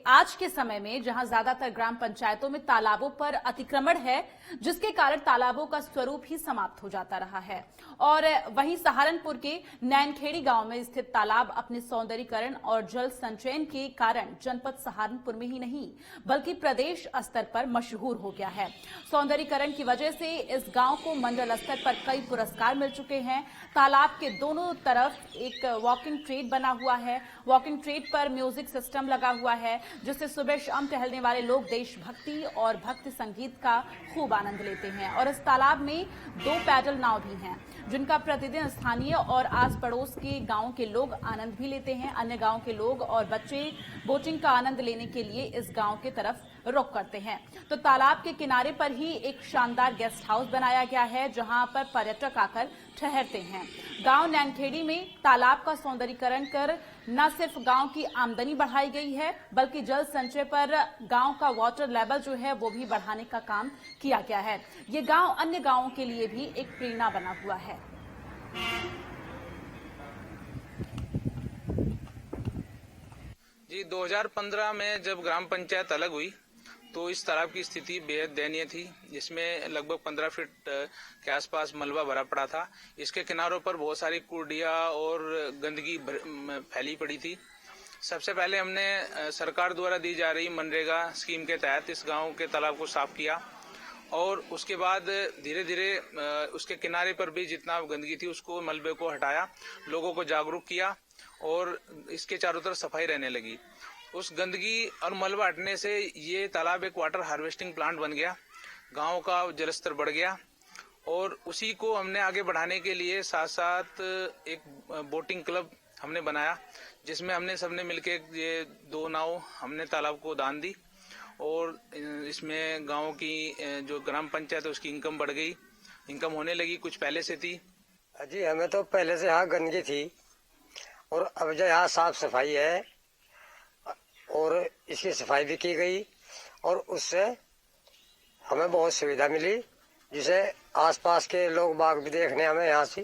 आज के समय में जहां ज्यादातर ग्राम पंचायतों में तालाबों पर अतिक्रमण है, जिसके कारण तालाबों का स्वरूप ही समाप्त हो जाता रहा है। और वहीं सहारनपुर के नैनखेड़ी गांव में स्थित तालाब अपने सौंदर्यीकरण और जल संचयन के कारण जनपद सहारनपुर में ही नहीं बल्कि प्रदेश स्तर पर मशहूर हो गया है। सौंदर्यीकरण की वजह से इस गांव को मंडल स्तर पर कई पुरस्कार मिल चुके हैं। तालाब के दोनों तरफ एक वॉकिंग ट्रेड बना हुआ है। वॉकिंग ट्रेड पर म्यूजिक सिस्टम लगा हुआ है, जिससे सुबह शाम टहलने वाले लोग देशभक्ति और भक्ति संगीत का खूब आनंद लेते हैं। और इस तालाब में 2 पैडल नाव भी हैं, जिनका प्रतिदिन स्थानीय और आस पड़ोस के गांव के लोग आनंद भी लेते हैं। अन्य गांव के लोग और बच्चे बोटिंग का आनंद लेने के लिए इस गांव की तरफ रुख करते हैं। तो तालाब के किनारे पर ही एक शानदार गेस्ट हाउस बनाया गया है, जहां पर पर्यटक आकर ठहरते हैं। गांव नैनखेड़ी में तालाब का सौंदर्यीकरण कर न सिर्फ गांव की आमदनी बढ़ाई गई है, बल्कि जल संचय पर गांव का वाटर लेवल जो है वो भी बढ़ाने का काम किया गया है। ये गांव अन्य गांवों के लिए भी एक प्रेरणा बना हुआ है। जी 2015 में जब ग्राम पंचायत अलग हुई तो इस तालाब की स्थिति बेहद दयनीय थी, जिसमें लगभग 15 फीट के आसपास मलबा भरा पड़ा था। इसके किनारों पर बहुत सारी कूड़िया और गंदगी फैली पड़ी थी। सबसे पहले हमने सरकार द्वारा दी जा रही मनरेगा स्कीम के तहत इस गांव के तालाब को साफ किया और उसके बाद धीरे धीरे उसके किनारे पर भी जितना गंदगी थी उसको मलबे को हटाया, लोगों को जागरूक किया और इसके चारों तरफ सफाई रहने लगी। उस गंदगी और मलबा हटने से ये तालाब एक वाटर हार्वेस्टिंग प्लांट बन गया, गांव का जलस्तर बढ़ गया और उसी को हमने आगे बढ़ाने के लिए साथ साथ एक बोटिंग क्लब हमने बनाया, जिसमें हमने सबने मिलकर ये 2 नाव हमने तालाब को दान दी और इसमें गांव की जो ग्राम पंचायत है उसकी इनकम बढ़ गई, इनकम होने लगी, कुछ पहले से थी। जी हमें तो पहले से यहाँ गंदगी थी और अब जो यहाँ साफ सफाई है और इसकी सफाई भी की गई और उससे हमें बहुत सुविधा मिली, जिसे आसपास के लोग बाग भी देखने हमें यहाँ से।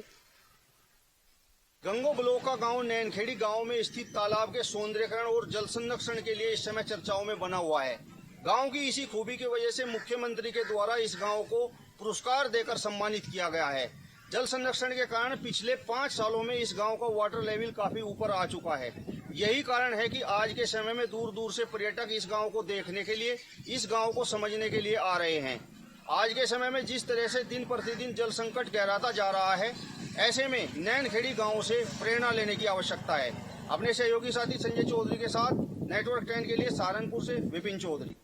गंगो ब्लॉक का गांव नैनखेड़ी गांव में स्थित तालाब के सौंदर्यीकरण और जल संरक्षण के लिए इस समय चर्चाओं में बना हुआ है। गांव की इसी खूबी की वजह से मुख्यमंत्री के द्वारा इस गांव को पुरस्कार देकर सम्मानित किया गया है। जल संरक्षण के कारण पिछले 5 सालों में इस गांव का वाटर लेवल काफी ऊपर आ चुका है। यही कारण है कि आज के समय में दूर दूर से पर्यटक इस गांव को देखने के लिए, इस गांव को समझने के लिए आ रहे हैं। आज के समय में जिस तरह से दिन प्रतिदिन जल संकट गहराता जा रहा है, ऐसे में नैनखेड़ी गांव से प्रेरणा लेने की आवश्यकता है। अपने सहयोगी साथी संजय चौधरी के साथ नेटवर्क 10 के लिए सहारनपुर से विपिन चौधरी।